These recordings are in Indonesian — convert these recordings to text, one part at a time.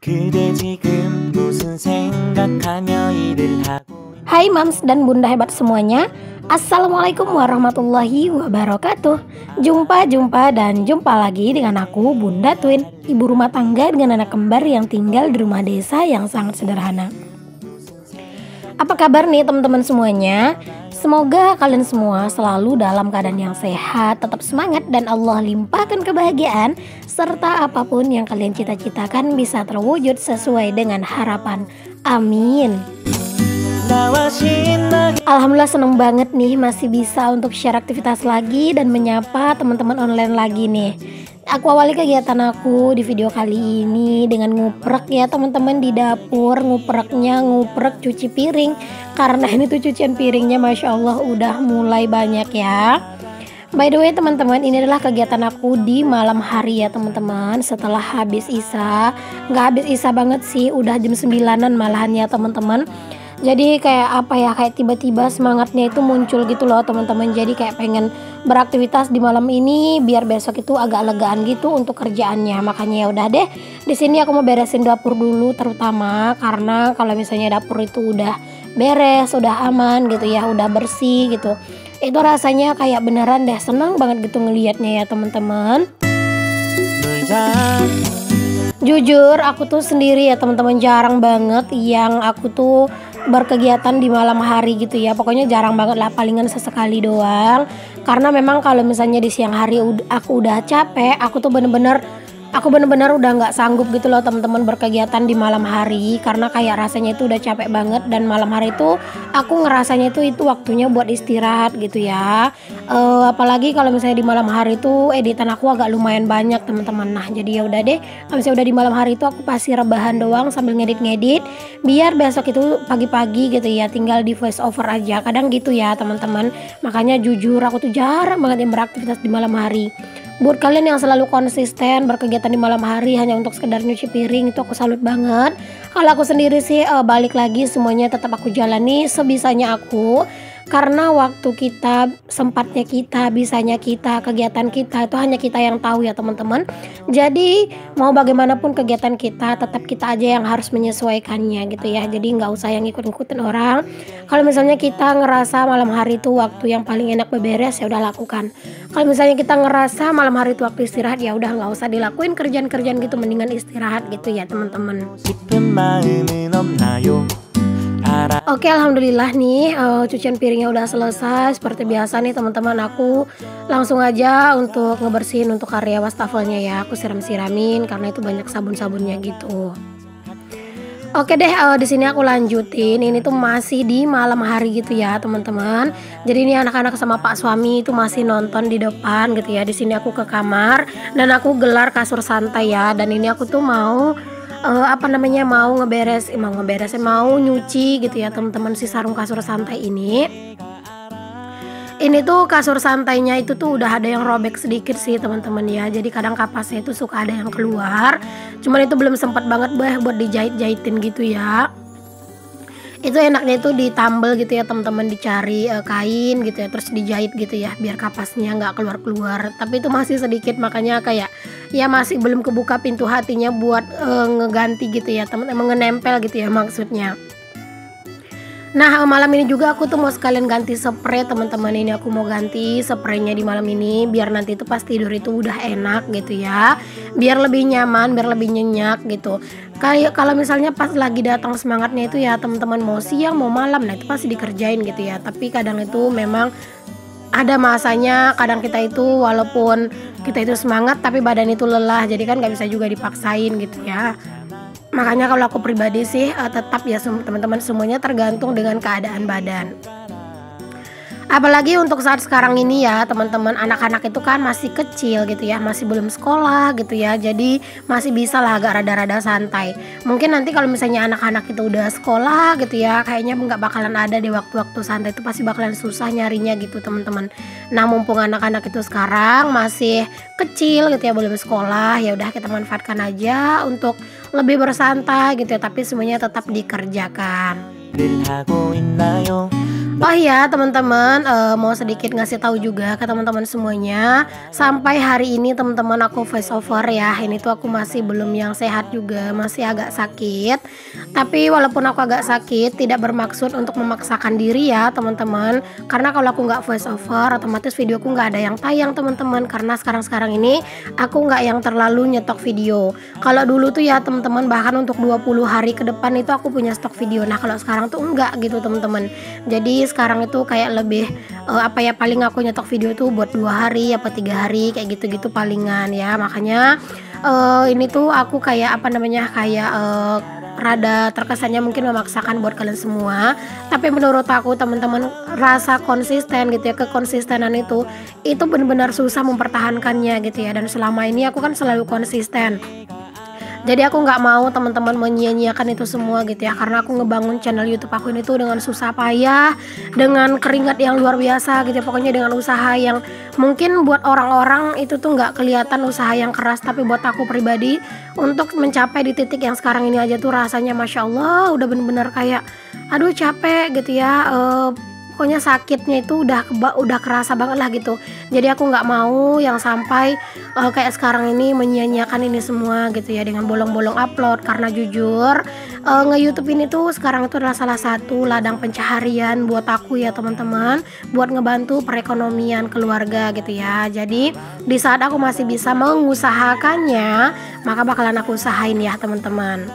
그대 지금 무슨 생각하며 일을 하고 Hai Mams dan Bunda hebat semuanya. Assalamualaikum warahmatullahi wabarakatuh. Jumpa lagi dengan aku Bunda Twin, ibu rumah tangga dengan anak kembar yang tinggal di rumah desa yang sangat sederhana. Apa kabar nih teman-teman semuanya? Semoga kalian semua selalu dalam keadaan yang sehat, tetap semangat, dan Allah limpahkan kebahagiaan serta apapun yang kalian cita-citakan bisa terwujud sesuai dengan harapan. Amin. Alhamdulillah seneng banget nih masih bisa untuk share aktivitas lagi dan menyapa teman-teman online lagi nih. Aku awali kegiatan aku di video kali ini dengan nguprek ya teman-teman di dapur. Nguprek cuci piring, karena ini tuh cucian piringnya Masya Allah udah mulai banyak ya. By the way teman-teman, ini adalah kegiatan aku di malam hari ya teman-teman. Setelah habis Isya, nggak habis Isya banget sih, udah jam 9-an malahan ya teman-teman. Jadi kayak apa ya, kayak tiba-tiba semangatnya itu muncul gitu loh teman-teman. Jadi kayak pengen beraktivitas di malam ini biar besok itu agak legaan gitu untuk kerjaannya. Makanya ya udah deh, di sini aku mau beresin dapur dulu terutama, karena kalau misalnya dapur itu udah beres, udah aman gitu ya, udah bersih gitu, itu rasanya kayak beneran deh seneng banget gitu ngelihatnya ya teman-teman. Jujur aku tuh sendiri ya teman-teman jarang banget yang aku tuh berkegiatan di malam hari gitu ya. Pokoknya jarang banget lah, palingan sesekali doang. Karena memang kalau misalnya di siang hari aku udah capek, aku bener-bener udah nggak sanggup gitu loh teman-teman berkegiatan di malam hari, karena kayak rasanya itu udah capek banget. Dan malam hari itu aku ngerasanya itu waktunya buat istirahat gitu ya. Apalagi kalau misalnya di malam hari itu editan aku agak lumayan banyak teman-teman. Nah jadi ya udah deh, kalau misalnya udah di malam hari itu aku pasti rebahan doang sambil ngedit biar besok itu pagi-pagi gitu ya tinggal di voice over aja, kadang gitu ya teman-teman. Makanya jujur aku tuh jarang banget yang beraktivitas di malam hari. Buat kalian yang selalu konsisten berkegiatan di malam hari hanya untuk sekedar nyuci piring, itu aku salut banget. Kalau aku sendiri sih balik lagi semuanya tetap aku jalani sebisanya aku. Karena waktu kita, sempatnya kita, bisanya kita, kegiatan kita itu hanya kita yang tahu ya teman-teman. Jadi mau bagaimanapun kegiatan kita, tetap kita aja yang harus menyesuaikannya gitu ya. Jadi nggak usah yang ikut-ikutin orang. Kalau misalnya kita ngerasa malam hari itu waktu yang paling enak beberes, ya udah lakukan. Kalau misalnya kita ngerasa malam hari itu waktu istirahat, ya udah nggak usah dilakuin kerjaan-kerjaan gitu, mendingan istirahat gitu ya teman-teman. Oke, alhamdulillah nih cucian piringnya udah selesai. Seperti biasa nih teman-teman, aku langsung aja untuk ngebersihin untuk area wastafelnya ya. Aku siram-siramin karena itu banyak sabun-sabunnya gitu. Oke deh, di sini aku lanjutin. Ini tuh masih di malam hari gitu ya teman-teman. Jadi ini anak-anak sama Pak suami itu masih nonton di depan gitu ya. Di sini aku ke kamar dan aku gelar kasur santai ya. Dan ini aku tuh mau mau nyuci gitu ya teman-teman, si sarung kasur santai ini. Ini tuh kasur santainya itu tuh udah ada yang robek sedikit sih teman-teman ya. Jadi kadang kapasnya itu suka ada yang keluar. Cuman itu belum sempat banget buat dijahit-jahitin gitu ya. Itu enaknya itu ditambal gitu ya teman-teman, dicari kain gitu ya, terus dijahit gitu ya biar kapasnya nggak keluar-keluar. Tapi itu masih sedikit, makanya kayak ya masih belum kebuka pintu hatinya buat ngeganti gitu ya teman-teman, ngenempel gitu ya maksudnya. Nah malam ini juga aku tuh mau sekalian ganti spray teman-teman. Ini aku mau ganti spraynya di malam ini biar nanti itu pas tidur itu udah enak gitu ya, biar lebih nyaman, biar lebih nyenyak gitu. Kayak kalau misalnya pas lagi datang semangatnya itu ya teman-teman, mau siang mau malam, nah itu pasti dikerjain gitu ya. Tapi kadang itu memang ada masanya, kadang kita itu walaupun kita itu semangat tapi badan itu lelah, jadi kan nggak bisa juga dipaksain gitu ya. Makanya kalau aku pribadi sih tetap ya teman-teman, semuanya tergantung dengan keadaan badan. Apalagi untuk saat sekarang ini ya teman-teman, anak-anak itu kan masih kecil gitu ya, masih belum sekolah gitu ya. Jadi masih bisa lah agak rada-rada santai. Mungkin nanti kalau misalnya anak-anak itu udah sekolah gitu ya, kayaknya nggak bakalan ada di waktu-waktu santai, itu pasti bakalan susah nyarinya gitu teman-teman. Nah mumpung anak-anak itu sekarang masih kecil gitu ya, belum sekolah, ya udah kita manfaatkan aja untuk lebih bersantai gitu ya, tapi semuanya tetap dikerjakan. Oh iya teman-teman, mau sedikit ngasih tahu juga ke teman-teman semuanya. Sampai hari ini teman-teman aku voice over ya. Ini tuh aku masih belum yang sehat juga, masih agak sakit. Tapi walaupun aku agak sakit, tidak bermaksud untuk memaksakan diri ya teman-teman. Karena kalau aku nggak voice over, otomatis videoku nggak ada yang tayang teman-teman. Karena sekarang ini aku nggak yang terlalu nyetok video. Kalau dulu tuh ya teman-teman, bahkan untuk 20 hari ke depan itu aku punya stok video. Nah kalau sekarang tuh enggak gitu teman-teman. Jadi sekarang itu kayak lebih paling aku nyetok video tuh buat 2 hari apa 3 hari kayak gitu-gitu palingan ya. Makanya ini tuh aku kayak rada terkesannya mungkin memaksakan buat kalian semua. Tapi menurut aku teman-teman, rasa konsisten gitu ya, kekonsistenan itu benar-benar susah mempertahankannya gitu ya. Dan selama ini aku kan selalu konsisten. Jadi aku nggak mau teman-teman menyia-nyiakan itu semua gitu ya, karena aku ngebangun channel YouTube aku ini tuh dengan susah payah, dengan keringat yang luar biasa gitu ya, pokoknya dengan usaha yang mungkin buat orang-orang itu tuh nggak kelihatan usaha yang keras, tapi buat aku pribadi untuk mencapai di titik yang sekarang ini aja tuh rasanya Masya Allah udah bener-bener kayak aduh capek gitu ya. Pokoknya sakitnya itu udah kerasa banget lah gitu. Jadi aku nggak mau yang sampai kayak sekarang ini menyia-nyiakan ini semua gitu ya, dengan bolong-bolong upload. Karena jujur nge-YouTube ini tuh sekarang itu adalah salah satu ladang pencaharian buat aku ya teman-teman, buat ngebantu perekonomian keluarga gitu ya. Jadi di saat aku masih bisa mengusahakannya, maka bakalan aku usahain ya teman-teman.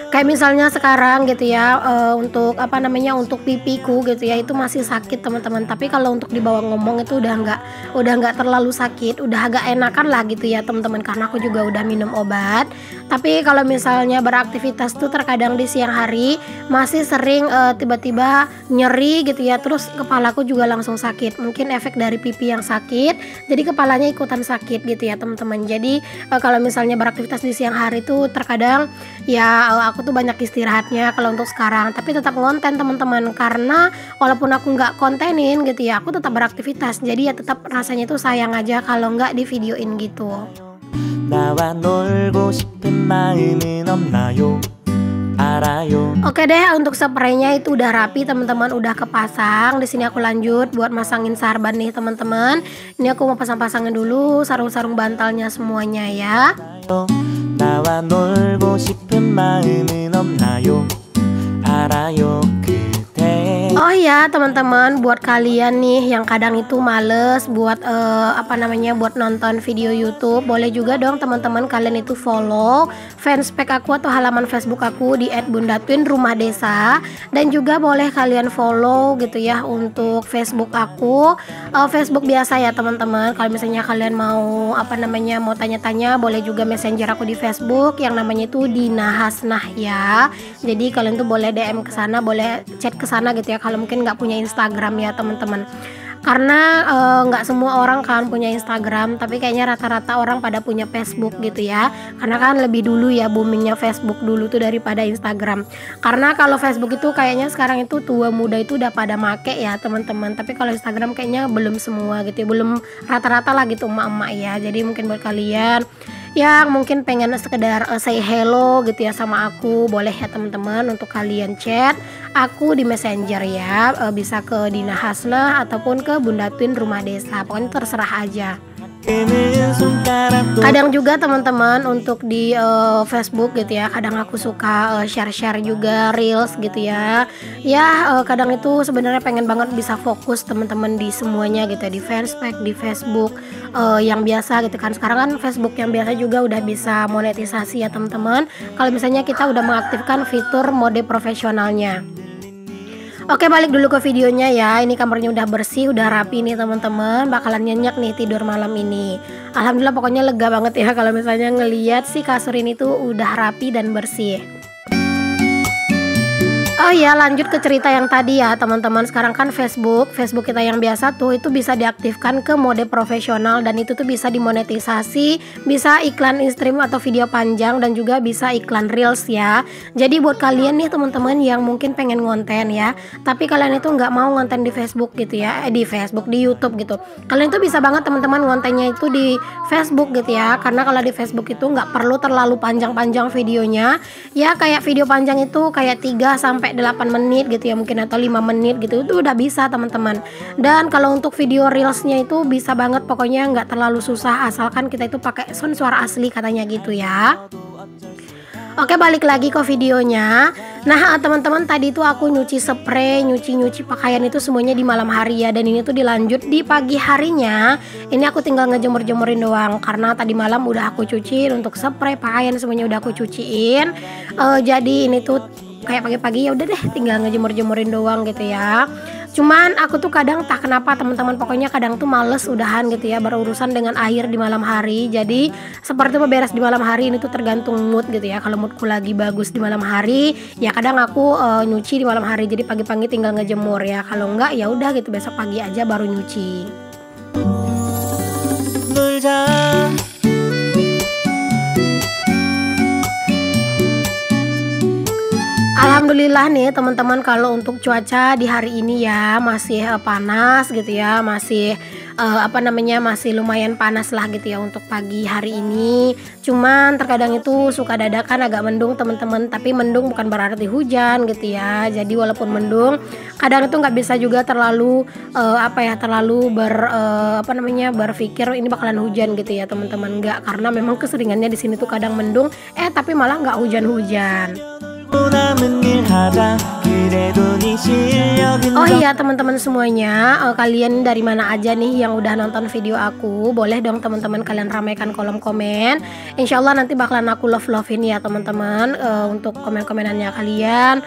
Kayak misalnya sekarang gitu ya, untuk untuk pipiku gitu ya, itu masih sakit teman-teman. Tapi kalau untuk dibawa ngomong itu udah nggak terlalu sakit, udah agak enakan lah gitu ya teman-teman, karena aku juga udah minum obat. Tapi kalau misalnya beraktivitas tuh terkadang di siang hari masih sering tiba-tiba nyeri gitu ya, terus kepalaku juga langsung sakit. Mungkin efek dari pipi yang sakit, jadi kepalanya ikutan sakit gitu ya teman-teman. Jadi kalau misalnya beraktivitas di siang hari tuh terkadang ya aku tuh banyak istirahatnya kalau untuk sekarang, tapi tetap ngonten teman-teman, karena walaupun aku nggak kontenin gitu ya, aku tetap beraktivitas. Jadi ya tetap rasanya itu sayang aja kalau nggak di videoin gitu. 나와 놀고 싶은 마음은 없나요? 알아요. Oke deh, untuk spraynya itu udah rapi teman-teman, udah kepasang. Di sini aku lanjut buat masangin sarban nih teman-teman. Ini aku mau pasang-pasangin dulu sarung-sarung bantalnya semuanya ya. 나와 놀고 싶은 마음은 없나요? 알아요 그대. Oh ya teman-teman, buat kalian nih yang kadang itu males buat buat nonton video YouTube, boleh juga dong teman-teman kalian itu follow fanspage aku atau halaman Facebook aku di @bundatwinrumah_desa, dan juga boleh kalian follow gitu ya untuk Facebook aku, Facebook biasa ya teman-teman. Kalau misalnya kalian mau mau tanya-tanya, boleh juga messenger aku di Facebook yang namanya itu Dina Hasnah ya. Jadi kalian tuh boleh DM ke sana, boleh chat ke sana gitu ya, kalau mungkin nggak punya Instagram ya teman-teman. Karena nggak semua orang kan punya Instagram, tapi kayaknya rata-rata orang pada punya Facebook gitu ya. Karena kan lebih dulu ya boomingnya Facebook dulu tuh daripada Instagram. Karena kalau Facebook itu kayaknya sekarang itu tua muda itu udah pada make ya teman-teman. Tapi kalau Instagram kayaknya belum semua gitu ya, belum rata-rata lah gitu emak-emak ya. Jadi mungkin buat kalian yang mungkin pengen sekedar say hello gitu ya sama aku, boleh ya teman-teman untuk kalian chat aku di messenger ya, bisa ke Dina Hasnah ataupun ke Bunda Twin Rumah Desa, pokoknya terserah aja. Kadang juga teman-teman untuk di Facebook gitu ya, kadang aku suka share-share juga reels gitu ya. Ya kadang itu sebenarnya pengen banget bisa fokus teman-teman di semuanya gitu ya, di fanspage, di Facebook yang biasa gitu kan. Sekarang kan Facebook yang biasa juga udah bisa monetisasi ya teman-teman, kalau misalnya kita udah mengaktifkan fitur mode profesionalnya. Oke, balik dulu ke videonya ya. Ini kamarnya udah bersih, udah rapi nih teman-teman. Bakalan nyenyak nih tidur malam ini. Alhamdulillah pokoknya lega banget ya kalau misalnya ngelihat si kasur ini tuh udah rapi dan bersih. Oh iya, lanjut ke cerita yang tadi ya teman-teman. Sekarang kan Facebook kita yang biasa tuh itu bisa diaktifkan ke mode profesional, dan itu tuh bisa dimonetisasi, bisa iklan in-stream atau video panjang, dan juga bisa iklan reels ya. Jadi buat kalian nih teman-teman yang mungkin pengen ngonten ya, tapi kalian itu nggak mau ngonten di Facebook gitu ya, di YouTube gitu. Kalian tuh bisa banget teman-teman ngontennya itu di Facebook gitu ya, karena kalau di Facebook itu nggak perlu terlalu panjang-panjang videonya ya. Kayak video panjang itu kayak 3 sampai sampai 8 menit gitu ya mungkin, atau 5 menit gitu, itu udah bisa teman-teman. Dan kalau untuk video reelsnya itu bisa banget, pokoknya nggak terlalu susah asalkan kita itu pakai sound suara asli katanya gitu ya. Oke, balik lagi ke videonya. Nah teman-teman, tadi tuh aku nyuci spray, nyuci pakaian itu semuanya di malam hari ya. Dan ini tuh dilanjut di pagi harinya. Ini aku tinggal ngejemur-jemurin doang, karena tadi malam udah aku cuciin untuk spray, pakaian semuanya udah aku cuciin. Jadi ini tuh kayak pagi-pagi ya udah deh tinggal ngejemur-jemurin doang gitu ya. Cuman aku tuh kadang tak kenapa teman-teman, pokoknya kadang tuh males udahan gitu ya berurusan dengan air di malam hari. Jadi seperti beres di malam hari ini tuh tergantung mood gitu ya. Kalau moodku lagi bagus di malam hari ya kadang aku nyuci di malam hari, jadi pagi-pagi tinggal ngejemur ya. Kalau enggak ya udah gitu besok pagi aja baru nyuci. Alhamdulillah nih teman-teman, kalau untuk cuaca di hari ini ya masih panas gitu ya, masih masih lumayan panas lah gitu ya untuk pagi hari ini. Cuman terkadang itu suka dadakan agak mendung teman-teman, tapi mendung bukan berarti hujan gitu ya. Jadi walaupun mendung, kadang itu nggak bisa juga terlalu berpikir ini bakalan hujan gitu ya teman-teman. Nggak, karena memang keseringannya di sini tuh kadang mendung tapi malah nggak hujan-hujan. Oh iya teman-teman semuanya, kalian dari mana aja nih yang udah nonton video aku? Boleh dong teman-teman kalian ramaikan kolom komen. Insya Allah nanti bakalan aku love-lovein ya teman-teman, untuk komen-komenannya kalian.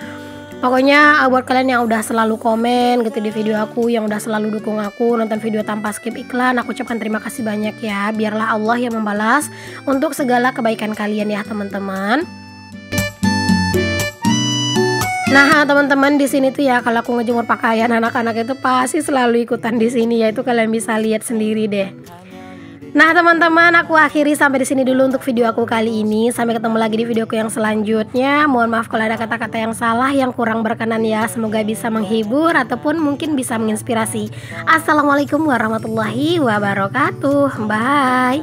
Pokoknya buat kalian yang udah selalu komen gitu di video aku, yang udah selalu dukung aku, nonton video tanpa skip iklan, aku ucapkan terima kasih banyak ya. Biarlah Allah yang membalas untuk segala kebaikan kalian ya teman-teman. Nah teman-teman, di sini tuh ya kalau aku ngejemur pakaian anak-anak itu pasti selalu ikutan di sini ya, itu kalian bisa lihat sendiri deh. Nah teman-teman, aku akhiri sampai di sini dulu untuk video aku kali ini. Sampai ketemu lagi di videoku yang selanjutnya. Mohon maaf kalau ada kata-kata yang salah, yang kurang berkenan ya. Semoga bisa menghibur ataupun mungkin bisa menginspirasi. Assalamualaikum warahmatullahi wabarakatuh. Bye.